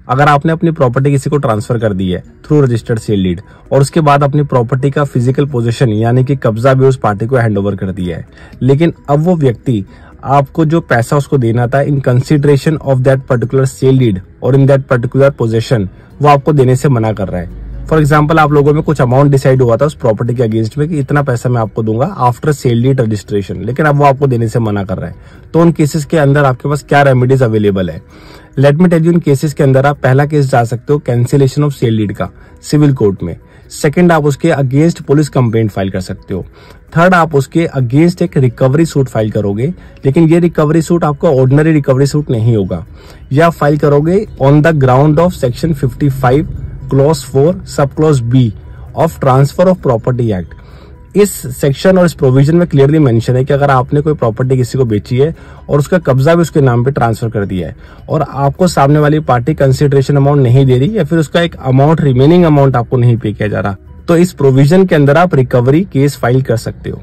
अगर आपने अपनी प्रॉपर्टी किसी को ट्रांसफर कर दी है थ्रू रजिस्टर्ड सेल डीड और उसके बाद अपनी प्रॉपर्टी का फिजिकल पोजीशन यानी कि कब्जा भी उस पार्टी को हैंड ओवर कर दिया है, लेकिन अब वो व्यक्ति आपको जो पैसा उसको देना था in consideration of that particular sale deed और इन दैट पर्टिकुलर पोजीशन, वो आपको देने से मना कर रहा है। फॉर एग्जाम्पल, आप लोगों में कुछ अमाउंट डिसाइड हुआ था उस प्रॉपर्टी के अगेंस्ट में कि इतना पैसा मैं आपको दूंगा आफ्टर सेल डीड रजिस्ट्रेशन, लेकिन अब वो आपको देने से मना कर रहा है। तो उन केसेस के अंदर आपके पास क्या रेमेडीज अवेलेबल है? लेट मी टेल यू, इन केसेस के अंदर आप पहला केस जा सकते हो कैंसिलेशन ऑफ सेल डीड का सिविल कोर्ट में। सेकंड, आप उसके अगेंस्ट पुलिस कंप्लेंट फाइल कर सकते हो। थर्ड, आप उसके अगेंस्ट एक रिकवरी सूट फाइल करोगे, लेकिन ये रिकवरी सूट आपका ऑर्डिनरी रिकवरी सूट नहीं होगा। यह फाइल करोगे on the ground of section 55 clause 4 sub clause B of transfer of property act. इस सेक्शन और इस प्रोविजन में क्लियरली मेंशन है कि अगर आपने कोई प्रॉपर्टी किसी को बेची है और उसका कब्जा भी उसके नाम पे ट्रांसफर कर दिया है और आपको सामने वाली पार्टी कंसिडरेशन अमाउंट नहीं दे रही या फिर उसका एक अमाउंट रिमेनिंग अमाउंट आपको नहीं पे किया जा रहा, तो इस प्रोविजन के अंदर आप रिकवरी केस फाइल कर सकते हो।